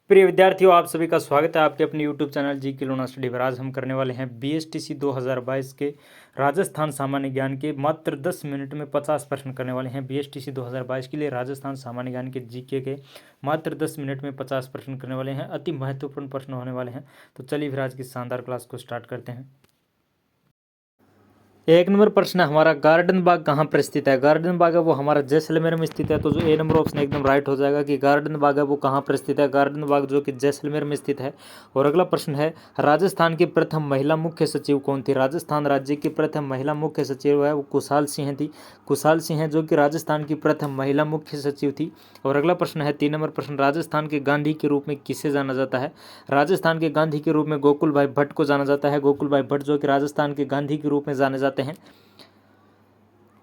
प्रिय विद्यार्थियों, आप सभी का स्वागत है आपके अपने YouTube चैनल जी के लोना स्टडी पर। आज हम करने वाले हैं BSTC 2022 के राजस्थान सामान्य ज्ञान के मात्र 10 मिनट में 50 प्रश्न करने वाले हैं। BSTC 2022 के लिए राजस्थान सामान्य ज्ञान के जीके के मात्र 10 मिनट में 50 प्रश्न करने वाले हैं। अति महत्वपूर्ण प्रश्न होने वाले हैं। तो चलिए फिर आज की शानदार क्लास को स्टार्ट करते हैं। एक नंबर प्रश्न है हमारा, गार्डन बाग कहाँ पर स्थित है। गार्डन बाग है वो हमारा जैसलमेर में स्थित है। तो जो ए नंबर ऑप्शन एकदम राइट हो जाएगा कि गार्डन बाग है वो कहाँ पर स्थित है। गार्डन बाग जो कि जैसलमेर में स्थित है। और अगला प्रश्न है, राजस्थान की प्रथम महिला मुख्य सचिव कौन थी। राजस्थान राज्य की प्रथम महिला मुख्य सचिव है वो कुशाल सिंह थी। कुशाल सिंह जो कि राजस्थान की प्रथम महिला मुख्य सचिव थी। और अगला प्रश्न है 3 नंबर प्रश्न, राजस्थान के गांधी के रूप में किसे जाना जाता है। राजस्थान के गांधी के रूप में गोकुल भाई भट्ट को जाना जाता है। गोकुल भाई भट्ट जो कि राजस्थान के गांधी के रूप में जाने जाते हैं।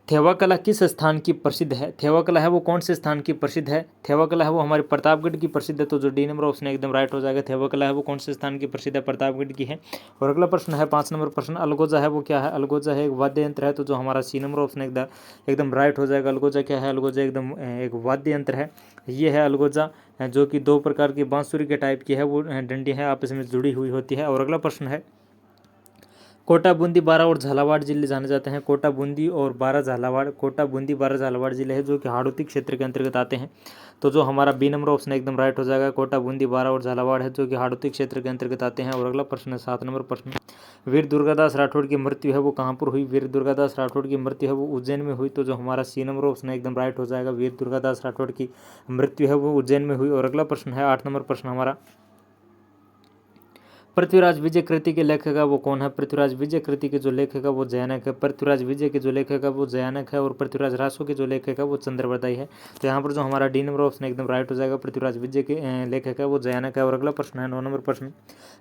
थेवा कला किस स्थान की प्रसिद्ध है। थेवा कला है वो कौन से स्थान की प्रसिद्ध है। थेवा कला है वो हमारे प्रतापगढ़ की प्रसिद्ध है। तो जो डी नंबर ऑप्शन एकदम राइट हो जाएगा। थेवा कला है वो कौन से स्थान की प्रसिद्ध है, प्रतापगढ़ की है। और अगला प्रश्न है 5 नंबर प्रश्न, अलगोजा है वो क्या है। अलगोजा है एक वाद्य यंत्र है। तो जो हमारा सी नंबर ऑप्शन एकदम राइट हो जाएगा। अलगोजा क्या है, अलगोजा एकदम एक वाद्य यंत्र है। ये है अलगोजा, जो कि 2 प्रकार की बांसुरी के टाइप की है, वो डंडी है आपस में जुड़ी हुई होती है। और अगला प्रश्न है, कोटा बूंदी बारा और झालावाड़ जिले जाने जाते हैं। कोटा बूंदी और बारा झालावाड़, कोटा बूंदी बारा झालावाड़ जिले हैं जो कि हाड़ौती क्षेत्र के अंतर्गत आते हैं। तो जो हमारा बी नंबर ऑप्शन एकदम राइट हो जाएगा। कोटा बूंदी बारा और झालावाड़ है जो कि हाड़ौती क्षेत्र के अंतर्गत आते हैं। और अगला प्रश्न है 7 नंबर प्रश्न, वीर दुर्गादास राठौड़ की मृत्यु है वो कहाँ पर हुई। वीर दुर्गादास राठौड़ की मृत्यु है वो उज्जैन में हुई। तो जो हमारा सी नंबर ऑप्शन एकदम राइट हो जाएगा। वीर दुर्गादास राठौड़ की मृत्यु है वो उज्जैन में हुई। और अगला प्रश्न है 8 नंबर प्रश्न हमारा, पृथ्वीराज विजय कृति के लेखक है वो कौन है। पृथ्वीराज विजय कृति के जो लेखक है वो जयानक है। पृथ्वीराज विजय के जो लेखक है वो जयानक है। और पृथ्वीराज रासो के जो लेखक है वो चंद्रवरदाई है। तो यहाँ पर जो हमारा डी नंबर ऑप्शन एकदम राइट हो जाएगा। पृथ्वीराज विजय के लेखक है वो जयानक है। और अगला प्रश्न है 9 नंबर प्रश्न,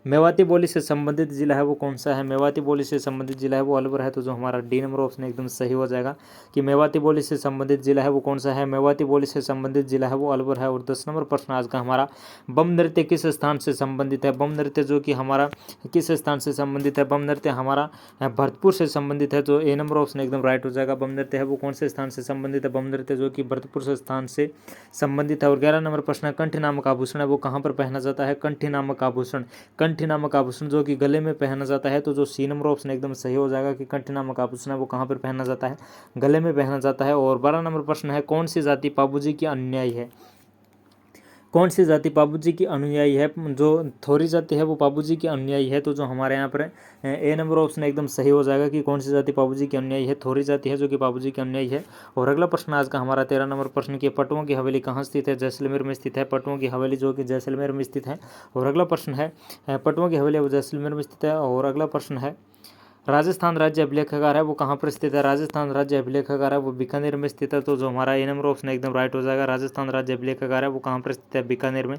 मेवाती बोली से संबंधित जिला है वो कौन सा है। मेवाती बोली से संबंधित जिला है वो अलवर है। तो जो हमारा डी नंबर ऑप्शन एकदम सही हो जाएगा कि मेवाती बोली से संबंधित जिला है वो कौन सा है। मेवाती बोली से संबंधित जिला है वो अलवर है। और 10 नंबर प्रश्न आज का हमारा, बम नृत्य किस स्थान से संबंधित है। बम नृत्य जो कि हमारा किस स्थान से संबंधित है। बम नृत्य हमारा भरतपुर से संबंधित है। तो ए नंबर ऑप्शन एकदम राइट हो जाएगा। बम नृत्य है वो कौन से स्थान से संबंधित है। बम नृत्य जो कि भरतपुर से स्थान से संबंधित है। और 11 नंबर प्रश्न है, कंठी नामक आभूषण है वो कहाँ पर पहना जाता है। कंठी नामक आभूषण, कंठी नामक आभूषण जो कि गले में पहना जाता है। तो जो सी नंबर ऑप्शन एकदम सही हो जाएगा कि कंठी नामक आभूषण है वो कहाँ पर पहना जाता है, गले में पहना जाता है। और 12 नंबर प्रश्न है, कौन सी जाति पाबूजी की अनुयायी है। कौन सी जाति पाबूजी की अनुयायी है। जो थोरी जाति है वो पाबूजी की अनुयायी है। तो जो हमारे यहाँ पर ए नंबर ऑप्शन एकदम सही हो जाएगा कि कौन सी जाति पाबूजी की अनुयायी है, थोरी जाति है जो कि पाबूजी की अनुयायी है। और अगला प्रश्न आज का हमारा 13 नंबर प्रश्न की, पटुओं की हवेली कहाँ स्थित है। जैसलमेर में स्थित है। पटुओं की हवेली जो कि जैसलमेर में स्थित है। और अगला प्रश्न है, पटुओं की हवेली वो जैसलमेर में स्थित है। और अगला प्रश्न है, राजस्थान राज्य अभिलेखागार है वो कहाँ पर स्थित है। राजस्थान राज्य अभिलेखागार है वो बीकानेर में स्थित है। तो जो हमारा ए नंबर ऑप्शन एकदम राइट हो जाएगा। राजस्थान राज्य अभिलेखागार है वो कहाँ पर स्थित है, बीकानेर में।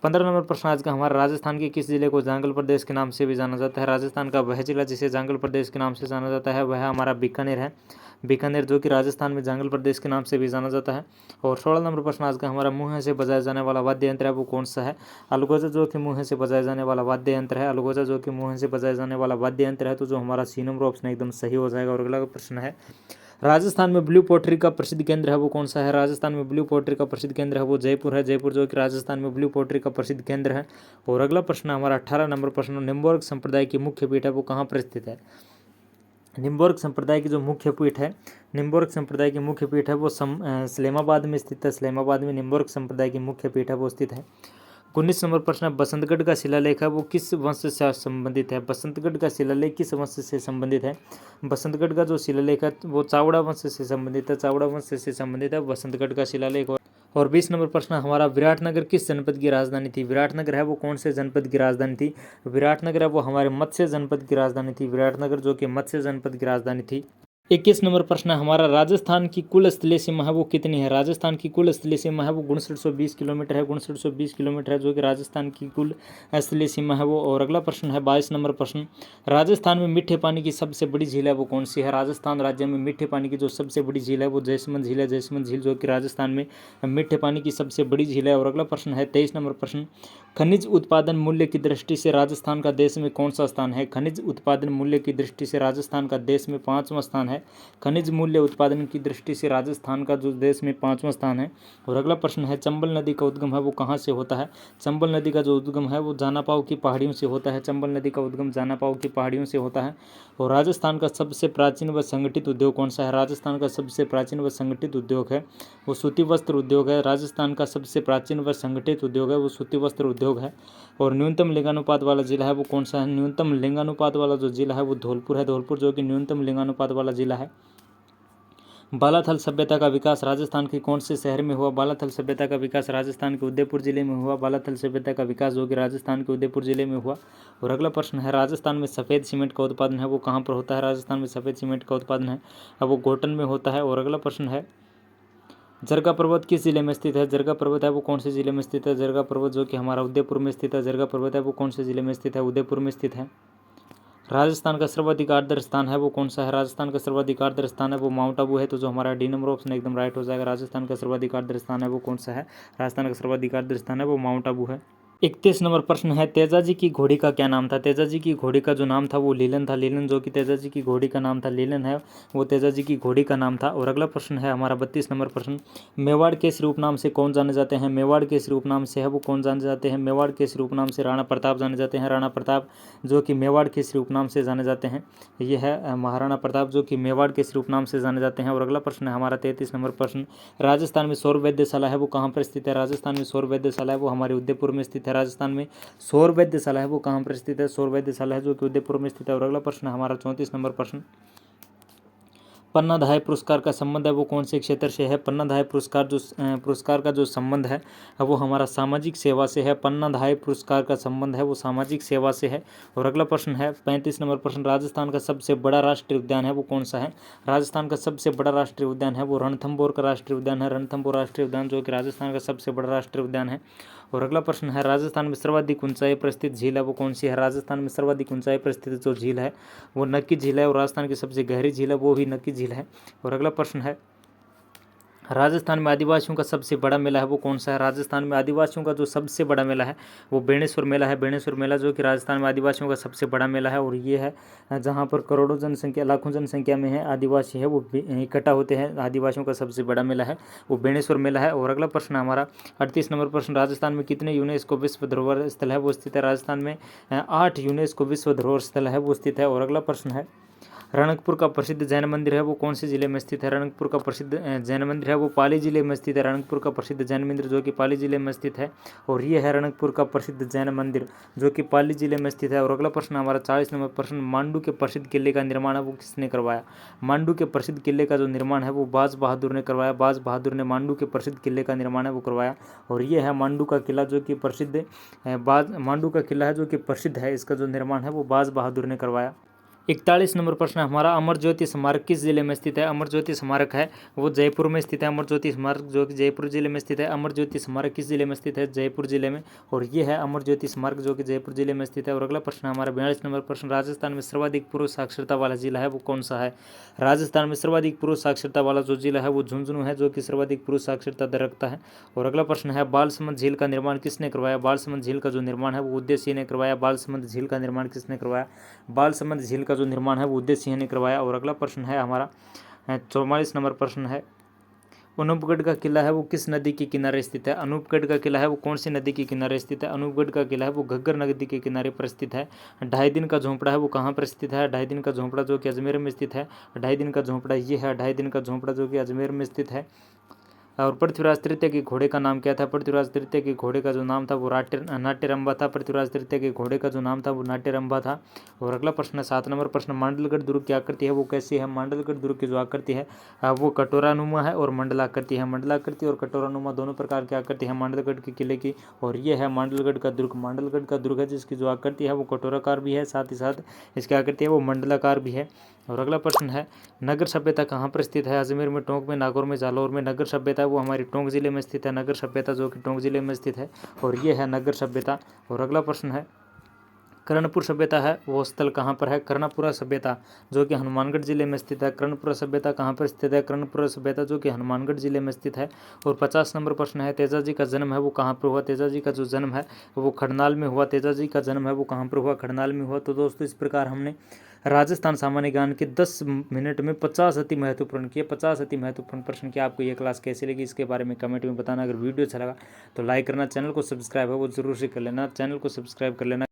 15 नंबर प्रश्न आज का हमारा, राजस्थान के किस जिले को जांगल प्रदेश के नाम से भी जाना जाता है। राजस्थान का वह जिला जिसे जांगल प्रदेश के नाम से जाना जाता है वह हमारा बीकानेर है। बीकानेर जो कि राजस्थान में जांगल प्रदेश के नाम से भी जाना जाता है। और 16 नंबर प्रश्न आज का हमारा, मुँह से बजाया जाने वाला वाद्य यंत्र है वो कौन सा है। अलगोजा जो कि मुँह से बजाया जाने वाला वाद्य यंत्र है। अलगोजा जो कि मुँह से बजाया जाने वाला वाद्य यंत्र है। तो जो हमारा सी नंबर ऑप्शन एकदम सही हो जाएगा। और अगला प्रश्न है, राजस्थान में ब्लू पोट्री का प्रसिद्ध केंद्र है वो कौन सा है। राजस्थान में ब्लू पोट्री का प्रसिद्ध केंद्र है वो जयपुर है। जयपुर जो कि राजस्थान में ब्लू पोट्री का प्रसिद्ध केंद्र है। और अगला प्रश्न हमारा 18 नंबर प्रश्न, निम्बोर्ग संप्रदाय की मुख्य पीठ है वो कहाँ पर स्थित है। निम्बोर्ग संप्रदाय की जो मुख्य पीठ है, निम्बोर्ग संप्रदाय की मुख्य पीठ है वो इस्लामाबाद में स्थित है। इस्लामाबाद में निम्बोर्ग संप्रदाय की मुख्य पीठ है वो स्थित है। 19 नंबर प्रश्न है, बसंतगढ़ का शिलालेख है वो किस वंश से संबंधित है। बसंतगढ़ का शिलालेख किस वंश से संबंधित है। बसंतगढ़ का जो शिलालेख है वो चावड़ा वंश से संबंधित है। चावड़ा वंश से संबंधित है बसंतगढ़ का शिलालेख। और 20 नंबर प्रश्न हमारा, विराटनगर किस जनपद की राजधानी थी। विराटनगर है वो कौन से जनपद की राजधानी थी। विराटनगर है वो हमारे मत्स्य जनपद की राजधानी थी। विराटनगर जो कि मत्स्य जनपद की राजधानी थी। 21 नंबर प्रश्न हमारा, राजस्थान की कुल स्थलीय सीमा है वो कितनी है। राजस्थान की कुल स्थलीय सीमा है वो 5920 किलोमीटर है। 5920 किलोमीटर है जो कि राजस्थान की कुल स्थलीय सीमा है वो। और अगला प्रश्न है 22 नंबर प्रश्न, राजस्थान में मीठे पानी की सबसे बड़ी झील है वो कौन सी है। राजस्थान राज्य में मीठे पानी की जो सबसे बड़ी झील है वो जयसमंद झील है। जयसमंद झील जो कि राजस्थान में मीठे पानी की सबसे बड़ी झील है। और अगला प्रश्न है 23 नंबर प्रश्न, खनिज उत्पादन मूल्य की दृष्टि से राजस्थान का देश में कौन सा स्थान है। खनिज उत्पादन मूल्य की दृष्टि से राजस्थान का देश में 5वां स्थान है। है। खनिज मूल्य उत्पादन की दृष्टि से राजस्थान का जो देश में 5वां स्थान है। और अगला प्रश्न है, चंबल नदी का उद्गम है वो कहाँ से होता है। चंबल नदी का जो उद्गम है वो जानापाव की पहाड़ियों से होता है। चंबल नदी का उद्गम जानापाव की पहाड़ियों से होता है। और राजस्थान का सबसे प्राचीन व संगठित उद्योग कौन सा है। राजस्थान का सबसे प्राचीन व संगठित उद्योग है वो सूती वस्त्र उद्योग है। राजस्थान का सबसे प्राचीन व संगठित उद्योग है वो सूती वस्त्र उद्योग है। और न्यूनतम लिंगानुपात वाला जिला है वो कौन सा है। न्यूनतम लिंगानुपात वाला जो जिला है वो धौलपुर है। धौलपुर जो कि न्यूनतम लिंगानुपात वाला जिला है। बालाथल सभ्यता का विकास राजस्थान के कौन से शहर में हुआ। बालाथल सभ्यता का विकास राजस्थान के उदयपुर जिले में हुआ। बालाथल सभ्यता का विकास जो कि राजस्थान के उदयपुर जिले में हुआ। और अगला प्रश्न है, राजस्थान में सफ़ेद सीमेंट का उत्पादन है वो कहाँ पर होता है। राजस्थान में सफ़ेद सीमेंट का उत्पादन है अब वो घोटन में होता है। और अगला प्रश्न है, जरगा पर्वत किस जिले में स्थित है। जरगा पर्वत है वो कौन से जिले में स्थित है। जरगा पर्वत जो कि हमारा उदयपुर में स्थित है। जरगा पर्वत है वो कौन से जिले में स्थित है। उदयपुर में स्थित है। राजस्थान का सर्वाधिक आर्द्र स्थान है वो कौन सा है। राजस्थान का सर्वाधिक आर्द्र स्थान है वो माउंट आबू है। तो जो हमारा डी नंबर ऑप्शन एकदम राइट हो जाएगा। राजस्थान का सर्वाधिक आर्द्र स्थान है वो कौन सा है। राजस्थान का सर्वाधिक आर्द्र स्थान है वो माउंट आबू है। 31 नंबर प्रश्न है, तेजाजी की घोड़ी का क्या नाम था। तेजाजी की घोड़ी का जो नाम था वो लीलन था। लीलन जो कि तेजाजी की घोड़ी का नाम था, लीलन है वो तेजाजी की घोड़ी का नाम था। और अगला प्रश्न है हमारा 32 नंबर प्रश्न, मेवाड़ के इस रूप नाम से कौन जाने जाते हैं। मेवाड़ के इस रूप नाम से है वो कौन जाने जाते हैं। मेवाड़ के इस रूप नाम से राणा प्रताप जाने जाते हैं। राणा प्रताप जो कि मेवाड़ के इस रूप नाम से जाने जाते हैं। ये है महाराणा प्रताप जो कि मेवाड़ के इस रूप नाम से जाने जाते हैं। और अगला प्रश्न है हमारा 33 नंबर प्रश्न, राजस्थान में सौर वेधशाला है वो कहाँ पर स्थित है। राजस्थान में सौर वेधशाला है वो हमारे उदयपुर में स्थित है। राजस्थान में सौर वेधशाला है वो कहाँ पर स्थित है। सौर वेधशाला है जो कि उदयपुर में स्थित है। और अगला प्रश्न हमारा 34 नंबर प्रश्न, पन्नाधाय पुरस्कार का संबंध है वो कौन से क्षेत्र से है। पन्नाधाय पुरस्कार का जो संबंध है वो हमारा सामाजिक सेवा से है। पन्नाधाय पुरस्कार का संबंध है वो सामाजिक सेवा से है। और अगला प्रश्न है 35 नंबर प्रश्न, राजस्थान का सबसे बड़ा राष्ट्रीय उद्यान है वो कौन सा है। राजस्थान का सबसे बड़ा राष्ट्रीय उद्यान है वो रणथंभौर का राष्ट्रीय उद्यान है। रणथंभौर राष्ट्रीय उद्यान जो कि राजस्थान का सबसे बड़ा राष्ट्रीय उद्यान है। और अगला प्रश्न है, राजस्थान में सर्वाधिक ऊंचाई पर स्थित झील है वो कौन सी है। राजस्थान में सर्वाधिक ऊंचाई पर स्थित जो झील है वो नक्की झील है। और राजस्थान की सबसे गहरी झील है वो भी नक्की झील है। और अगला प्रश्न है, राजस्थान में आदिवासियों का सबसे बड़ा मेला है वो कौन सा है। राजस्थान में आदिवासियों का जो सबसे बड़ा मेला है वो बेणेश्वर मेला है। बेणेश्वर मेला जो कि राजस्थान में आदिवासियों का सबसे बड़ा मेला है। और ये है जहाँ पर करोड़ों जनसंख्या, लाखों जनसंख्या में है आदिवासी है वो इकट्ठा होते हैं। आदिवासियों का सबसे बड़ा मेला है वो बेणेश्वर मेला है। और अगला प्रश्न हमारा 38 नंबर प्रश्न, राजस्थान में कितने यूनेस्को विश्व धरोहर स्थल है वो स्थित है। राजस्थान में 8 यूनेस्को विश्व धरोहर स्थल है वो स्थित है। और अगला प्रश्न है, रणकपुर का प्रसिद्ध जैन मंदिर है वो कौन से जिले में स्थित है। रणकपुर का प्रसिद्ध जैन मंदिर है वो पाली जिले में स्थित है। रणकपुर का प्रसिद्ध जैन मंदिर जो कि पाली जिले में स्थित है। और ये है रणकपुर का प्रसिद्ध जैन मंदिर जो कि पाली जिले में स्थित है। और अगला प्रश्न हमारा 40 नंबर प्रश्न, मांडू के प्रसिद्ध किले का निर्माण है वो किसने करवाया। मांडू के प्रसिद्ध किले का जो निर्माण है वो बाज बहादुर ने करवाया। बाज बहादुर ने मांडू के प्रसिद्ध किले का निर्माण है वो करवाया। और ये है मांडू का किला जो कि प्रसिद्ध मांडू का किला है जो कि प्रसिद्ध है। इसका जो निर्माण है वो बाज बहादुर ने करवाया। 41 नंबर प्रश्न हमारा, अमर ज्योति स्मारक किस जिले में स्थित है। अमर ज्योति स्मारक है वो जयपुर में स्थित है। अमर ज्योति स्मारक जो कि जयपुर जिले में स्थित है। अमर ज्योति स्मारक किस जिले में स्थित है, जयपुर जिले में। और ये है अमर ज्योति स्मारक जो कि जयपुर जिले में स्थित है। और अगला प्रश्न हमारा 42 नंबर प्रश्न, राजस्थान में सर्वाधिक पुरुष साक्षरता वाला जिला है वो कौन सा है। राजस्थान में सर्वाधिक पुरुष साक्षरता वाला जो जिला है वो झुंझुनू है जो कि सर्वाधिक पुरुष साक्षरता दर रखता है। और अगला प्रश्न है, बालसमंद झील का निर्माण किसने करवाया। बालसमंद झील का जो निर्माण है वो उद्देश्य ने करवाया। बालसमंद झील का निर्माण किसने करवाया। बालसमंद झील का जो निर्माण है वो उद्देश्य सिंह ने करवाया। और अगला प्रश्न है हमारा 44 नंबर प्रश्न है, अनूपगढ़ का किला है वो किस नदी के किनारे स्थित है। अनूपगढ़ का किला है वो कौन सी नदी के किनारे स्थित है। अनूपगढ़ का किला है वो घग्गर नदी के किनारे पर स्थित है। 2.5 दिन का झोंपड़ा है वो कहाँ पर स्थित है। 2.5 दिन का झोंपड़ा जो कि अजमेर में स्थित है। 2.5 दिन का झोंपड़ा ये है। 2.5 दिन का झोंपड़ा जो कि अजमेर में स्थित है। और पृथ्वीराज तृतीय के घोड़े का नाम क्या था। पृथ्वीराज तृतीय के घोड़े का जो नाम था वो नाट्यरंबा था। पृथ्वीराज तृतीय के घोड़े का जो नाम था वो नाट्यरंबा था। और अगला प्रश्न 7 नंबर प्रश्न, मांडलगढ़ दुर्ग की आकृति है वो कैसी है। मांडलगढ़ दुर्ग की जो आकृति है वो कटोरानुमा है और मंडलाकृति है। मंडलाकृति और कटोरानुमा दोनों प्रकार की आकृति है मांडलगढ़ के किले की। और ये है मांडलगढ़ का दुर्ग। मांडलगढ़ का दुर्ग है जिसकी जो आकृति है वो कटोराकार भी है, साथ ही साथ इसकी आकृति है वो मंडलाकार भी है। और अगला प्रश्न है, नगर सभ्यता कहाँ पर स्थित है। अजमेर में, टोंक में, नागौर में, जालौर में। नगर सभ्यता वो हमारी टोंक जिले में स्थित है। नगर सभ्यता जो कि टोंक जिले में स्थित है। और ये है नगर सभ्यता। और अगला प्रश्न है, कर्णपुर सभ्यता है वो स्थल कहाँ पर है? कर्णपुरा सभ्यता जो कि हनुमानगढ़ जिले में स्थित है। कर्णपुरा सभ्यता कहाँ पर स्थित है? कर्णपुरा सभ्यता जो कि हनुमानगढ़ जिले में स्थित है। और 50 नंबर प्रश्न है, तेजाजी का जन्म है वो कहाँ पर हुआ? तेजाजी का जो जन्म है वो खड़नाल में हुआ। तेजाजी का जन्म है वो कहाँ पर हुआ? खड़नाल में हुआ। तो दोस्तों इस प्रकार हमने राजस्थान सामान्य ज्ञान के 10 मिनट में 50 अति महत्वपूर्ण किए। 50 अति महत्वपूर्ण प्रश्न की आपको ये क्लास कैसी लगी इसके बारे में कमेंट में बताना। अगर वीडियो अच्छा लगा तो लाइक करना, चैनल को सब्सक्राइब है वो जरूर से कर लेना, चैनल को सब्सक्राइब कर लेना।